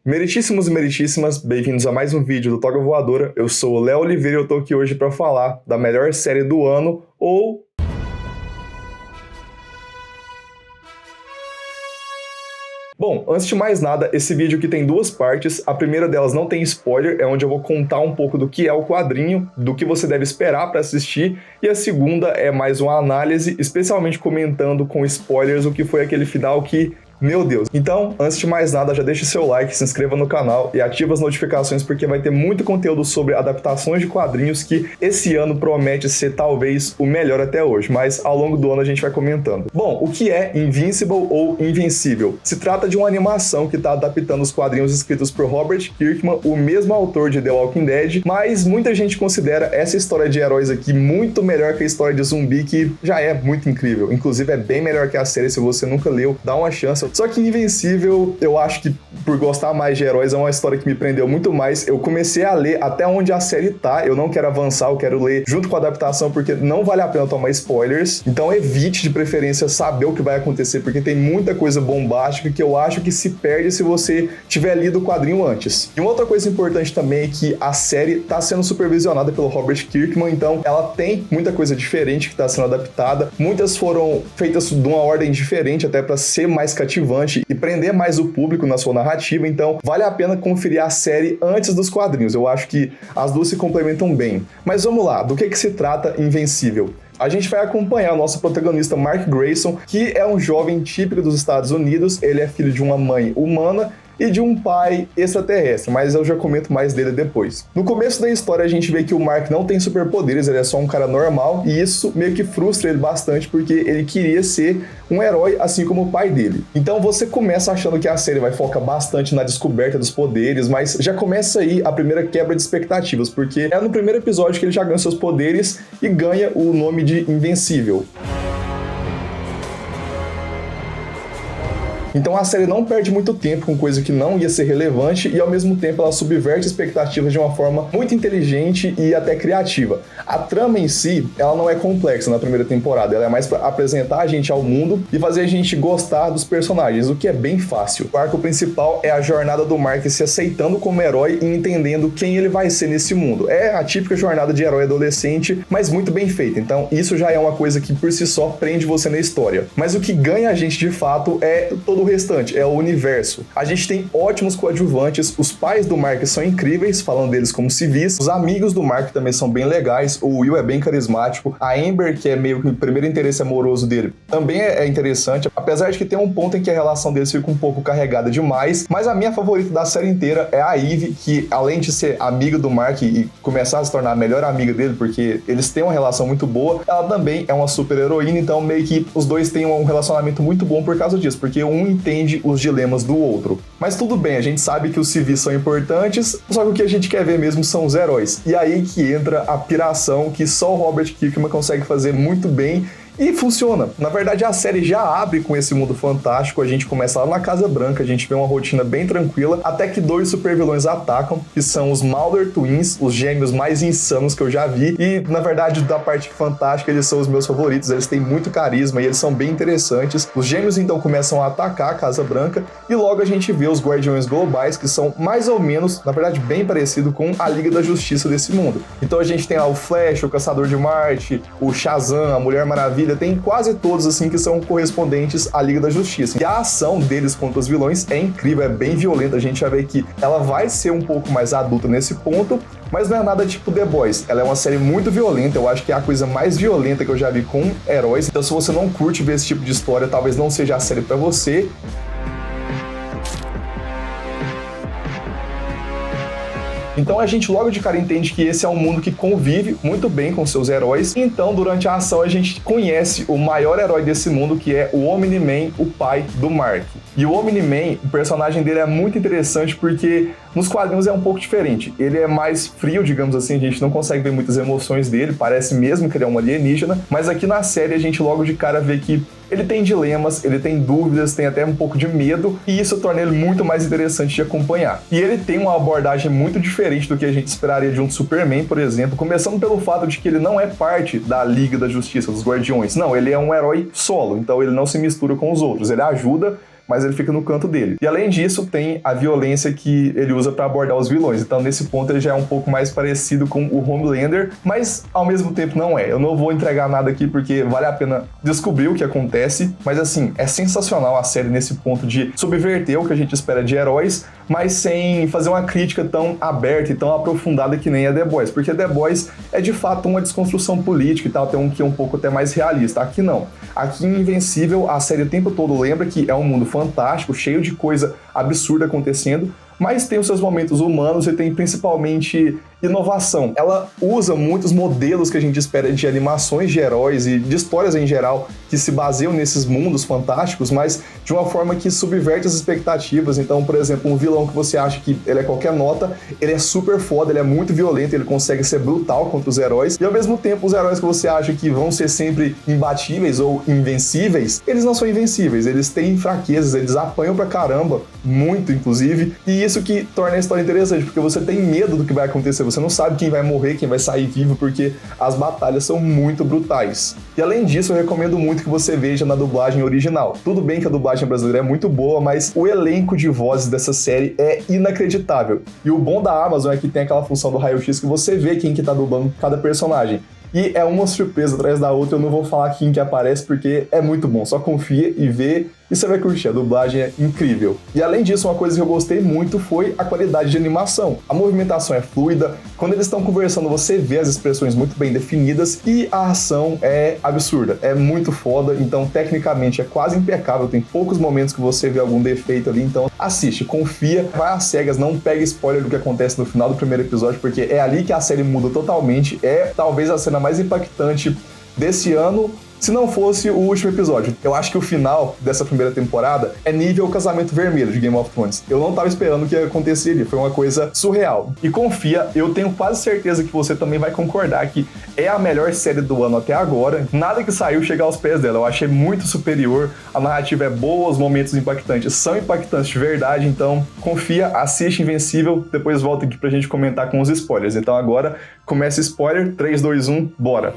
Meritíssimos e meritíssimas, bem-vindos a mais um vídeo do Toga Voadora. Eu sou o Léo Oliveira e eu tô aqui hoje para falar da melhor série do ano, ou... Bom, antes de mais nada, esse vídeo aqui tem duas partes. A primeira delas não tem spoiler, é onde eu vou contar um pouco do que é o quadrinho, do que você deve esperar para assistir, e a segunda é mais uma análise, especialmente comentando com spoilers o que foi aquele final que... Meu Deus! Então, antes de mais nada, já deixa seu like, se inscreva no canal e ativa as notificações porque vai ter muito conteúdo sobre adaptações de quadrinhos que esse ano promete ser talvez o melhor até hoje, mas ao longo do ano a gente vai comentando. Bom, o que é Invincible ou Invencível? Se trata de uma animação que está adaptando os quadrinhos escritos por Robert Kirkman, o mesmo autor de The Walking Dead, mas muita gente considera essa história de heróis aqui muito melhor que a história de zumbi, que já é muito incrível. Inclusive é bem melhor que a série, se você nunca leu, dá uma chance. Só que Invencível, eu acho que por gostar mais de heróis, é uma história que me prendeu muito mais. Eu comecei a ler até onde a série tá, eu não quero avançar, eu quero ler junto com a adaptação, porque não vale a pena tomar spoilers. Então evite de preferência saber o que vai acontecer, porque tem muita coisa bombástica que eu acho que se perde se você tiver lido o quadrinho antes. E uma outra coisa importante também é que a série tá sendo supervisionada pelo Robert Kirkman, então ela tem muita coisa diferente que tá sendo adaptada. Muitas foram feitas de uma ordem diferente, até para ser mais cativante e prender mais o público na sua narrativa, então vale a pena conferir a série antes dos quadrinhos. Eu acho que as duas se complementam bem. Mas vamos lá, do que se trata Invencível? A gente vai acompanhar o nosso protagonista Mark Grayson, que é um jovem típico dos Estados Unidos. Ele é filho de uma mãe humana e de um pai extraterrestre, mas eu já comento mais dele depois. No começo da história a gente vê que o Mark não tem superpoderes, ele é só um cara normal, e isso meio que frustra ele bastante, porque ele queria ser um herói assim como o pai dele. Então você começa achando que a série vai focar bastante na descoberta dos poderes, mas já começa aí a primeira quebra de expectativas, porque é no primeiro episódio que ele já ganha seus poderes e ganha o nome de Invencível. Então a série não perde muito tempo com coisa que não ia ser relevante e ao mesmo tempo ela subverte expectativas de uma forma muito inteligente e até criativa. A trama em si, ela não é complexa na primeira temporada, ela é mais para apresentar a gente ao mundo e fazer a gente gostar dos personagens, o que é bem fácil. O arco principal é a jornada do Mark se aceitando como herói e entendendo quem ele vai ser nesse mundo. É a típica jornada de herói adolescente, mas muito bem feita, então isso já é uma coisa que por si só prende você na história. Mas o que ganha a gente de fato é todo o restante, é o universo. A gente tem ótimos coadjuvantes, os pais do Mark são incríveis, falando deles como civis, os amigos do Mark também são bem legais, o Will é bem carismático, a Amber, que é meio que o primeiro interesse amoroso dele, também é interessante, apesar de que tem um ponto em que a relação deles fica um pouco carregada demais, mas a minha favorita da série inteira é a Eve, que além de ser amiga do Mark e começar a se tornar a melhor amiga dele, porque eles têm uma relação muito boa, ela também é uma super heroína, então meio que os dois têm um relacionamento muito bom por causa disso, porque um entende os dilemas do outro. Mas tudo bem, a gente sabe que os civis são importantes, só que o que a gente quer ver mesmo são os heróis. E aí que entra a piração que só o Robert Kirkman consegue fazer muito bem. E funciona. Na verdade, a série já abre com esse mundo fantástico, a gente começa lá na Casa Branca, a gente vê uma rotina bem tranquila, até que dois supervilões atacam, que são os Mulder Twins, os gêmeos mais insanos que eu já vi, e na verdade, da parte fantástica, eles são os meus favoritos, eles têm muito carisma e eles são bem interessantes. Os gêmeos então começam a atacar a Casa Branca, e logo a gente vê os Guardiões Globais, que são mais ou menos, na verdade, bem parecido com a Liga da Justiça desse mundo. Então a gente tem lá o Flash, o Caçador de Marte, o Shazam, a Mulher Maravilha, tem quase todos assim que são correspondentes à Liga da Justiça. E a ação deles contra os vilões é incrível, é bem violenta, a gente já vê que ela vai ser um pouco mais adulta nesse ponto, mas não é nada tipo The Boys. Ela é uma série muito violenta, eu acho que é a coisa mais violenta que eu já vi com heróis, então se você não curte ver esse tipo de história, talvez não seja a série pra você. Então a gente logo de cara entende que esse é um mundo que convive muito bem com seus heróis. Então durante a ação a gente conhece o maior herói desse mundo, que é o Omni-Man, o pai do Mark. E o Omni-Man, o personagem dele é muito interessante porque nos quadrinhos é um pouco diferente. Ele é mais frio, digamos assim, a gente não consegue ver muitas emoções dele, parece mesmo que ele é um alienígena, mas aqui na série a gente logo de cara vê que ele tem dilemas, ele tem dúvidas, tem até um pouco de medo, e isso torna ele muito mais interessante de acompanhar. E ele tem uma abordagem muito diferente do que a gente esperaria de um Superman, por exemplo, começando pelo fato de que ele não é parte da Liga da Justiça, dos Guardiões. Não, ele é um herói solo, então ele não se mistura com os outros, ele ajuda, mas ele fica no canto dele. E além disso, tem a violência que ele usa para abordar os vilões. Então, nesse ponto, ele já é um pouco mais parecido com o Homelander, mas ao mesmo tempo não é. Eu não vou entregar nada aqui porque vale a pena descobrir o que acontece, mas assim, é sensacional a série nesse ponto de subverter o que a gente espera de heróis, mas sem fazer uma crítica tão aberta e tão aprofundada que nem a The Boys, porque The Boys é de fato uma desconstrução política e tal, tem um que é um pouco até mais realista. Aqui não. Aqui em Invencível, a série o tempo todo lembra que é um mundo fantástico, cheio de coisa absurda acontecendo, mas tem os seus momentos humanos e tem principalmente inovação. Ela usa muitos modelos que a gente espera de animações de heróis e de histórias em geral que se baseiam nesses mundos fantásticos, mas de uma forma que subverte as expectativas. Então, por exemplo, um vilão que você acha que ele é qualquer nota, ele é super foda, ele é muito violento, ele consegue ser brutal contra os heróis, e ao mesmo tempo os heróis que você acha que vão ser sempre imbatíveis ou invencíveis, eles não são invencíveis, eles têm fraquezas, eles apanham pra caramba, muito inclusive, e isso que torna a história interessante, porque você tem medo do que vai acontecer, você não sabe quem vai morrer, quem vai sair vivo, porque as batalhas são muito brutais. E além disso, eu recomendo muito que você veja na dublagem original. Tudo bem que a dublagem brasileira é muito boa, mas o elenco de vozes dessa série é inacreditável. E o bom da Amazon é que tem aquela função do raio-x que você vê quem que tá dublando cada personagem. E é uma surpresa atrás da outra, eu não vou falar quem que aparece porque é muito bom, só confia e vê e você vai curtir, a dublagem é incrível. E além disso, uma coisa que eu gostei muito foi a qualidade de animação. A movimentação é fluida, quando eles estão conversando você vê as expressões muito bem definidas e a ação é absurda, é muito foda, então tecnicamente é quase impecável, tem poucos momentos que você vê algum defeito ali, então assiste, confia, vai às cegas, não pega spoiler do que acontece no final do primeiro episódio, porque é ali que a série muda totalmente, é talvez a cena mais impactante desse ano, se não fosse o último episódio. Eu acho que o final dessa primeira temporada é nível Casamento Vermelho de Game of Thrones. Eu não tava esperando que aconteceria, foi uma coisa surreal. E confia, eu tenho quase certeza que você também vai concordar que é a melhor série do ano até agora. Nada que saiu chega aos pés dela, eu achei muito superior, a narrativa é boa, os momentos impactantes são impactantes de verdade, então confia, assiste Invencível, depois volta aqui pra gente comentar com os spoilers. Então agora, começa spoiler, 3, 2, 1, bora!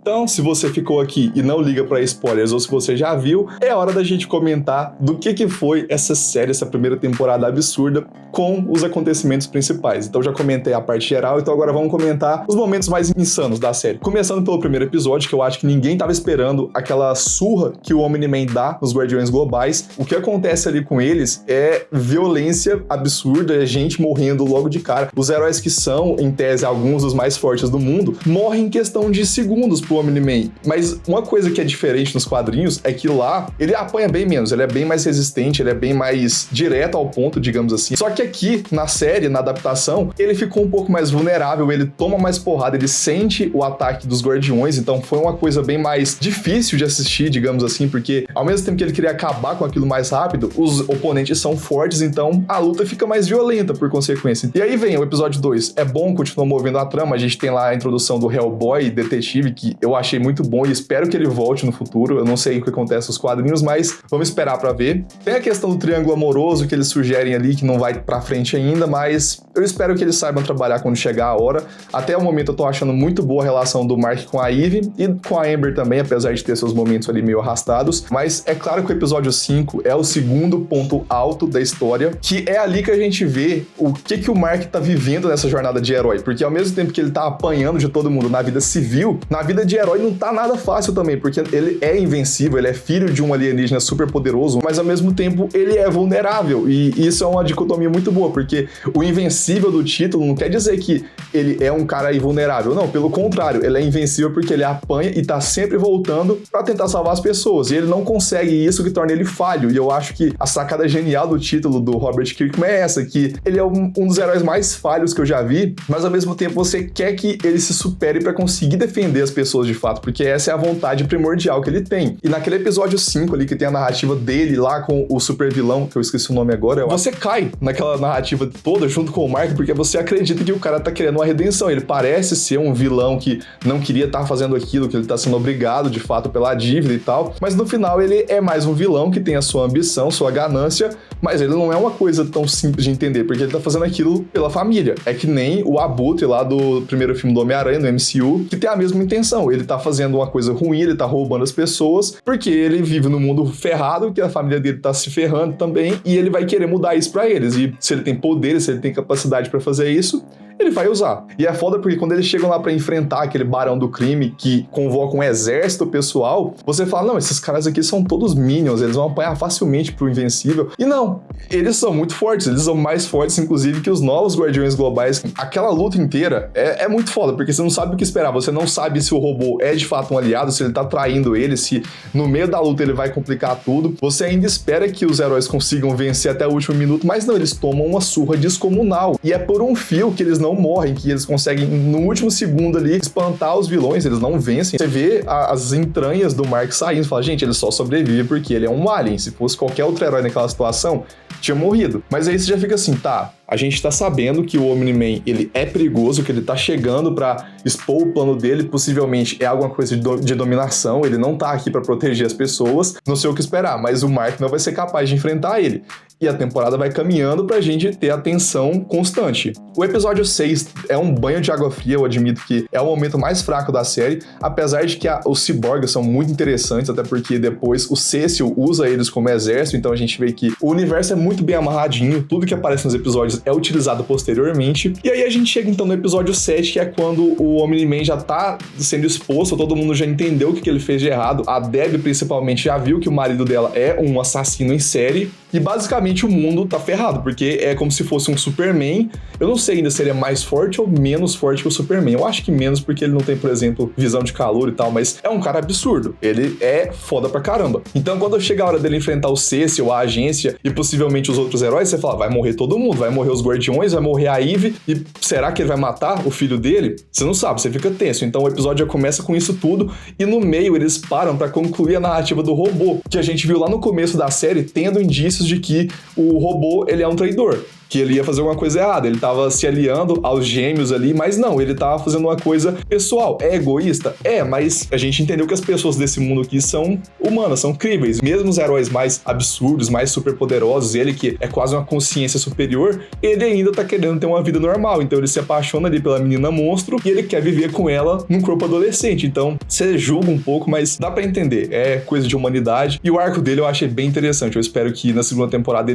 Então, se você ficou aqui e não liga pra spoilers ou se você já viu, é hora da gente comentar do que foi essa série, essa primeira temporada absurda com os acontecimentos principais. Então, já comentei a parte geral, então agora vamos comentar os momentos mais insanos da série. Começando pelo primeiro episódio, que eu acho que ninguém tava esperando, aquela surra que o Omni-Man dá nos Guardiões Globais. O que acontece ali com eles é violência absurda, é gente morrendo logo de cara. Os heróis que são, em tese, alguns dos mais fortes do mundo, morrem em questão de segundos pro Omni-Man. Mas uma coisa que é diferente nos quadrinhos é que lá ele apanha bem menos, ele é bem mais resistente, ele é bem mais direto ao ponto, digamos assim. Só que aqui, na série, na adaptação, ele ficou um pouco mais vulnerável, ele toma mais porrada, ele sente o ataque dos Guardiões, então foi uma coisa bem mais difícil de assistir, digamos assim, porque ao mesmo tempo que ele queria acabar com aquilo mais rápido, os oponentes são fortes, então a luta fica mais violenta por consequência. E aí vem o episódio 2, é bom, continua movendo a trama, a gente tem lá a introdução do Hellboy, detetive, que eu achei muito bom e espero que ele volte no futuro. Eu não sei o que acontece nos quadrinhos, mas vamos esperar pra ver. Tem a questão do triângulo amoroso que eles sugerem ali, que não vai pra frente ainda, mas eu espero que eles saibam trabalhar quando chegar a hora. Até o momento eu tô achando muito boa a relação do Mark com a Eve e com a Amber também, apesar de ter seus momentos ali meio arrastados. Mas é claro que o episódio 5 é o segundo ponto alto da história, que é ali que a gente vê o que o Mark tá vivendo nessa jornada de herói, porque ao mesmo tempo que ele tá apanhando de todo mundo na vida civil, na vida de herói não tá nada fácil também, porque ele é invencível, ele é filho de um alienígena super poderoso, mas ao mesmo tempo ele é vulnerável, e isso é uma dicotomia muito boa, porque o invencível do título não quer dizer que ele é um cara invulnerável, não, pelo contrário, ele é invencível porque ele apanha e tá sempre voltando pra tentar salvar as pessoas, e ele não consegue isso, que torna ele falho, e eu acho que a sacada genial do título do Robert Kirkman é essa, que ele é um dos heróis mais falhos que eu já vi, mas ao mesmo tempo você quer que ele se supere pra conseguir defender as pessoas de fato, porque essa é a vontade primordial que ele tem. E naquele episódio 5 ali, que tem a narrativa dele lá com o super vilão, que eu esqueci o nome agora, você cai naquela narrativa toda junto com o Mark, porque você acredita que o cara tá querendo uma redenção. Ele parece ser um vilão que não queria estar fazendo aquilo, que ele tá sendo obrigado de fato pela dívida e tal, mas no final ele é mais um vilão que tem a sua ambição, sua ganância, Mas ele não é uma coisa tão simples de entender, porque ele tá fazendo aquilo pela família. É que nem o Abutre lá do primeiro filme do Homem-Aranha, no MCU, que tem a mesma intenção. Ele tá fazendo uma coisa ruim, ele tá roubando as pessoas, porque ele vive num mundo ferrado, que a família dele tá se ferrando também, e ele vai querer mudar isso pra eles. E se ele tem poderes, se ele tem capacidade pra fazer isso, ele vai usar. E é foda porque quando eles chegam lá pra enfrentar aquele barão do crime que convoca um exército pessoal, você fala, não, esses caras aqui são todos minions, eles vão apanhar facilmente pro Invencível. E não, eles são muito fortes, eles são mais fortes, inclusive, que os novos Guardiões Globais. Aquela luta inteira é muito foda, porque você não sabe o que esperar, você não sabe se o robô é de fato um aliado, se ele tá traindo ele, se no meio da luta ele vai complicar tudo. Você ainda espera que os heróis consigam vencer até o último minuto, mas não, eles tomam uma surra descomunal. E é por um fio que eles não morrem, que eles conseguem, no último segundo ali, espantar os vilões, eles não vencem. Você vê as entranhas do Mark saindo e fala, gente, ele só sobrevive porque ele é um alien. Se fosse qualquer outro herói naquela situação, tinha morrido. Mas aí você já fica assim, tá, a gente tá sabendo que o Omni-Man, ele é perigoso, que ele tá chegando pra expor o plano dele, possivelmente é alguma coisa de dominação, ele não tá aqui pra proteger as pessoas, não sei o que esperar, mas o Mark não vai ser capaz de enfrentar ele. E a temporada vai caminhando pra gente ter a tensão constante. O episódio 6 é um banho de água fria, eu admito que é o momento mais fraco da série, apesar de que os ciborgues são muito interessantes, até porque depois o Cecil usa eles como exército, então a gente vê que o universo é muito bem amarradinho, tudo que aparece nos episódios é utilizado posteriormente. E aí a gente chega então no episódio 7, que é quando o Omni-Man já tá sendo exposto, todo mundo já entendeu o que ele fez de errado, a Deb principalmente já viu que o marido dela é um assassino em série, e basicamente o mundo tá ferrado, porque é como se fosse um Superman. Eu não sei ainda se ele é mais forte ou menos forte que o Superman. Eu acho que menos, porque ele não tem, por exemplo, visão de calor e tal, mas é um cara absurdo. Ele é foda pra caramba. Então, quando chega a hora dele enfrentar o Cecil, a agência e possivelmente os outros heróis, você fala, vai morrer todo mundo, vai morrer os Guardiões, vai morrer a Eve, e será que ele vai matar o filho dele? Você não sabe, você fica tenso. Então o episódio já começa com isso tudo, e no meio eles param pra concluir a narrativa do robô, que a gente viu lá no começo da série, tendo indícios de que o robô, ele é um traidor, que ele ia fazer alguma coisa errada, ele tava se aliando aos gêmeos ali, mas não, ele tava fazendo uma coisa pessoal. É egoísta? É, mas a gente entendeu que as pessoas desse mundo aqui são humanas, são críveis. Mesmo os heróis mais absurdos, mais superpoderosos, ele que é quase uma consciência superior, ele ainda tá querendo ter uma vida normal, então ele se apaixona ali pela menina monstro e ele quer viver com ela num corpo adolescente. Então, você julga um pouco, mas dá pra entender, é coisa de humanidade, e o arco dele eu achei bem interessante. Eu espero que na segunda temporada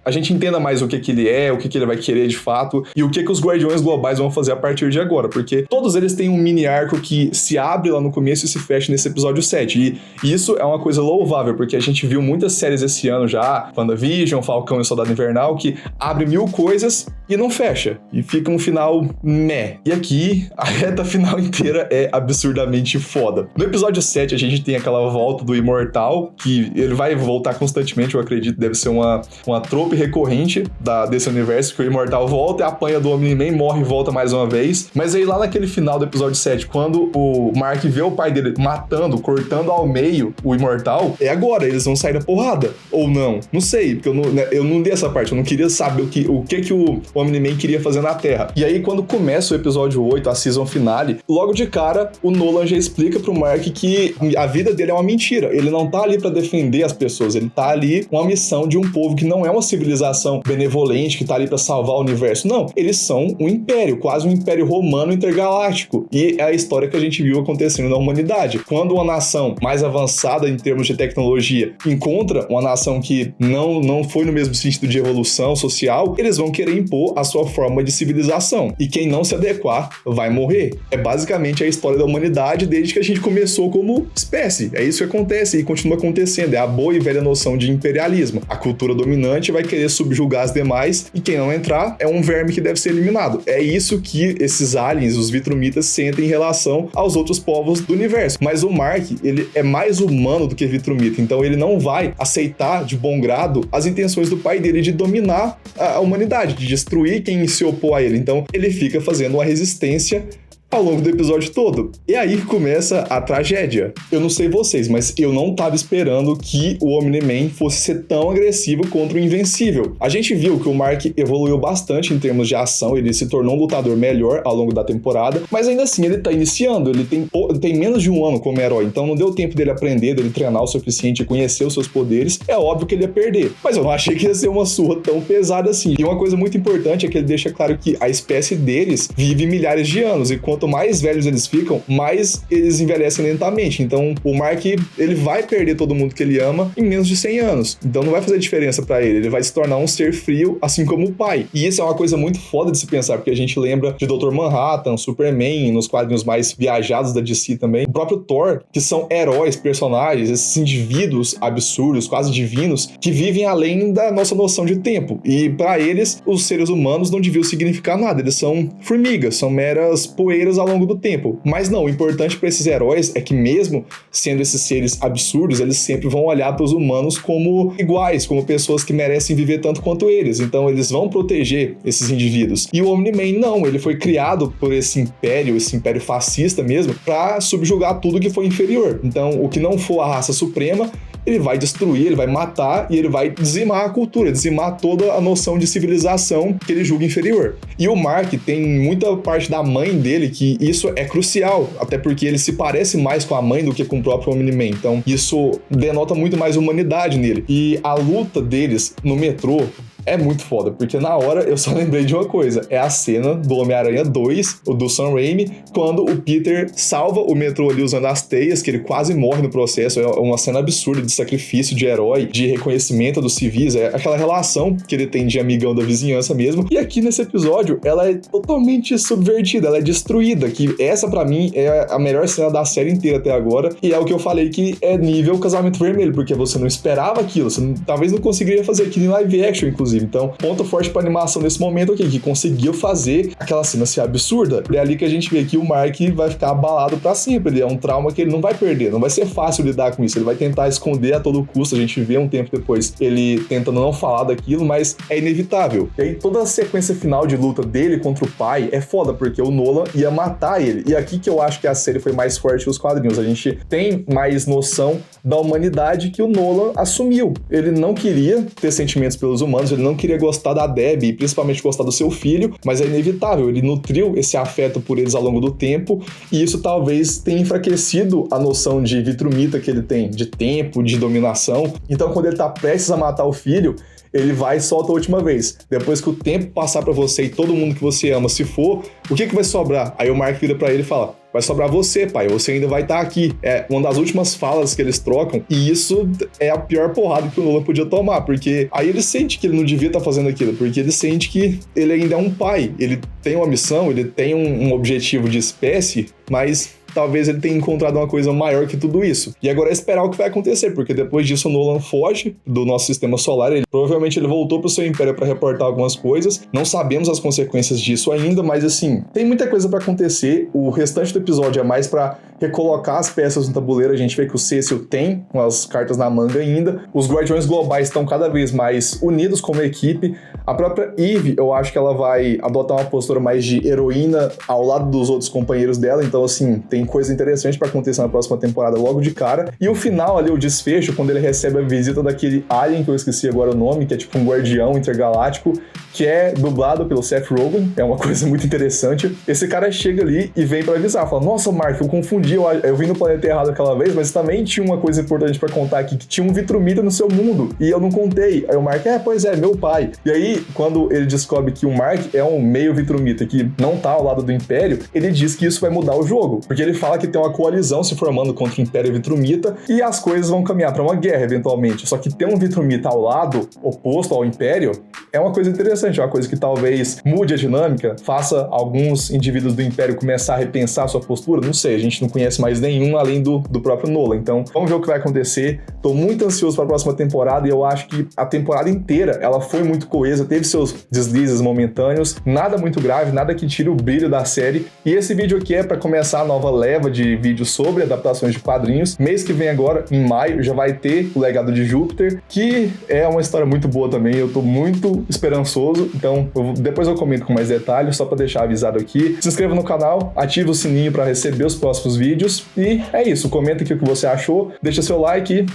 a gente entenda mais o que ele é, o que ele vai querer de fato, e o que os Guardiões Globais vão fazer a partir de agora, porque todos eles têm um mini arco que se abre lá no começo e se fecha nesse episódio 7, e isso é uma coisa louvável, porque a gente viu muitas séries esse ano já, WandaVision, Falcão e o Soldado Invernal, que abre 1000 coisas e não fecha, e fica um final meh. E aqui, a reta final inteira é absurdamente foda. No episódio 7, a gente tem aquela volta do Imortal, que ele vai voltar constantemente, eu acredito, deve ser uma trope recorrente desse universo, que o Imortal volta e apanha do Omni-Man, morre e volta mais uma vez. Mas aí lá naquele final do episódio 7, quando o Mark vê o pai dele matando, cortando ao meio o Imortal, é agora, eles vão sair da porrada. Ou não? Não sei, porque eu não li essa parte, eu não queria saber o que o Omni-Man queria fazer na Terra. E aí quando começa o episódio 8, a season finale, logo de cara, o Nolan já explica pro Mark que a vida dele é uma mentira. Ele não tá ali pra defender as pessoas, ele tá ali com a missão de um povo que não é uma civilização benevolente, que tá ali pra salvar o universo. Não, eles são um império, quase um império romano intergaláctico. E é a história que a gente viu acontecendo na humanidade. Quando uma nação mais avançada em termos de tecnologia encontra uma nação que não foi no mesmo sentido de evolução social, eles vão querer impor a sua forma de civilização. E quem não se adequar vai morrer. É basicamente a história da humanidade desde que a gente começou como espécie. É isso que acontece e continua acontecendo. É a boa e velha noção de imperialismo. A cultura dominante vai querer subjugar as demais e quem não entrar é um verme que deve ser eliminado. É isso que esses aliens, os Vitrumitas, sentem em relação aos outros povos do universo. Mas o Mark, ele é mais humano do que Vitrumita, então ele não vai aceitar de bom grado as intenções do pai dele de dominar a humanidade, de destruir quem se opor a ele. Então ele fica fazendo uma resistência ao longo do episódio todo. E aí começa a tragédia. Eu não sei vocês, mas eu não tava esperando que o Omni-Man fosse ser tão agressivo contra o Invencível. A gente viu que o Mark evoluiu bastante em termos de ação, ele se tornou um lutador melhor ao longo da temporada, mas ainda assim ele tá iniciando, ele tem menos de um ano como herói, então não deu tempo dele aprender, dele treinar o suficiente, conhecer os seus poderes. É óbvio que ele ia perder, mas eu não achei que ia ser uma surra tão pesada assim. E uma coisa muito importante é que ele deixa claro que a espécie deles vive milhares de anos, e quanto mais velhos eles ficam, mais eles envelhecem lentamente. Então o Mark, ele vai perder todo mundo que ele ama em menos de 100 anos. Então não vai fazer diferença pra ele vai se tornar um ser frio, assim como o pai. E isso é uma coisa muito foda de se pensar, porque a gente lembra de Dr. Manhattan, Superman, nos quadrinhos mais viajados da DC também, o próprio Thor, que são heróis, personagens, esses indivíduos absurdos, quase divinos, que vivem além da nossa noção de tempo. E pra eles, os seres humanos não deviam significar nada, eles são formigas, são meras poeiras ao longo do tempo. Mas não, o importante pra esses heróis é que mesmo sendo esses seres absurdos, eles sempre vão olhar pros humanos como iguais, como pessoas que merecem viver tanto quanto eles. Então eles vão proteger esses indivíduos. E o Omni-Man não, ele foi criado por esse império fascista mesmo, pra subjugar tudo que foi inferior. Então o que não for a raça suprema, ele vai destruir, ele vai matar e ele vai dizimar a cultura, dizimar toda a noção de civilização que ele julga inferior. E o Mark tem muita parte da mãe dele que isso é crucial, até porque ele se parece mais com a mãe do que com o próprio Omni-Man. Então isso denota muito mais humanidade nele. E a luta deles no metrô é muito foda, porque na hora eu só lembrei de uma coisa, é a cena do Homem-Aranha 2, o do Sam Raimi, quando o Peter salva o metrô ali usando as teias, que ele quase morre no processo. É uma cena absurda de sacrifício, de herói, de reconhecimento dos civis, é aquela relação que ele tem de amigão da vizinhança mesmo. E aqui nesse episódio, ela é totalmente subvertida, ela é destruída, que essa pra mim é a melhor cena da série inteira até agora, e é o que eu falei que é nível Casamento Vermelho, porque você não esperava aquilo, você talvez não conseguiria fazer aquilo em live action, inclusive. Então, ponto forte pra animação nesse momento aqui, que conseguiu fazer aquela cena ser absurda. É ali que a gente vê que o Mark vai ficar abalado pra sempre. Ele é um trauma que ele não vai perder, não vai ser fácil lidar com isso. Ele vai tentar esconder a todo custo. A gente vê um tempo depois ele tentando não falar daquilo, mas é inevitável. E aí toda a sequência final de luta dele contra o pai é foda, porque o Nolan ia matar ele. E aqui que eu acho que a série foi mais forte que os quadrinhos. A gente tem mais noção da humanidade que o Nolan assumiu. Ele não queria ter sentimentos pelos humanos, ele não queria gostar da Debbie e principalmente gostar do seu filho, mas é inevitável, ele nutriu esse afeto por eles ao longo do tempo, e isso talvez tenha enfraquecido a noção de vitrumita que ele tem, de tempo, de dominação. Então quando ele tá prestes a matar o filho, ele vai e solta a última vez. Depois que o tempo passar pra você e todo mundo que você ama se for, o que vai sobrar? Aí o Mark vira pra ele e fala: vai sobrar você, pai, você ainda vai estar aqui. É uma das últimas falas que eles trocam, e isso é a pior porrada que o Nolan podia tomar, porque aí ele sente que ele não devia estar fazendo aquilo, porque ele sente que ele ainda é um pai, ele tem uma missão, ele tem um objetivo de espécie, mas talvez ele tenha encontrado uma coisa maior que tudo isso. E agora é esperar o que vai acontecer, porque depois disso o Nolan foge do nosso sistema solar, provavelmente ele voltou pro seu império para reportar algumas coisas, não sabemos as consequências disso ainda, mas assim, tem muita coisa para acontecer. O restante do episódio é mais para recolocar as peças no tabuleiro. A gente vê que o Cecil tem umas cartas na manga ainda, os Guardiões Globais estão cada vez mais unidos como equipe. A própria Eve, eu acho que ela vai adotar uma postura mais de heroína ao lado dos outros companheiros dela, então assim, tem coisa interessante pra acontecer na próxima temporada logo de cara. E o final ali, o desfecho, quando ele recebe a visita daquele alien, que eu esqueci agora o nome, que é tipo um guardião intergaláctico, que é dublado pelo Seth Rogen, é uma coisa muito interessante. Esse cara chega ali e vem pra avisar, fala: nossa, Mark, eu confundi, eu vim no planeta errado aquela vez, mas também tinha uma coisa importante pra contar aqui, que tinha um vitrumita no seu mundo, e eu não contei. Aí o Mark: pois é, meu pai. E aí, quando ele descobre que o Mark é um meio vitrumita que não tá ao lado do Império, ele diz que isso vai mudar o jogo, porque ele fala que tem uma coalizão se formando contra o Império Vitrumita, e as coisas vão caminhar pra uma guerra, eventualmente. Só que ter um Vitrumita ao lado, oposto ao Império, é uma coisa interessante, é uma coisa que talvez mude a dinâmica, faça alguns indivíduos do Império começar a repensar a sua postura. Não sei, a gente não conhece mais nenhum além do próprio Nolan. Então, vamos ver o que vai acontecer. Tô muito ansioso para a próxima temporada, e eu acho que a temporada inteira, ela foi muito coesa, teve seus deslizes momentâneos, nada muito grave, nada que tire o brilho da série. E esse vídeo aqui é para começar a nova leva de vídeos sobre adaptações de quadrinhos. Mês que vem agora, em maio, já vai ter o Legado de Júpiter, que é uma história muito boa também. Eu tô muito muito esperançoso, então depois eu comento com mais detalhes, só para deixar avisado aqui. Se inscreva no canal, ative o sininho para receber os próximos vídeos, e é isso, comenta aqui o que você achou, deixa seu like e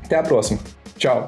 até a próxima. Tchau!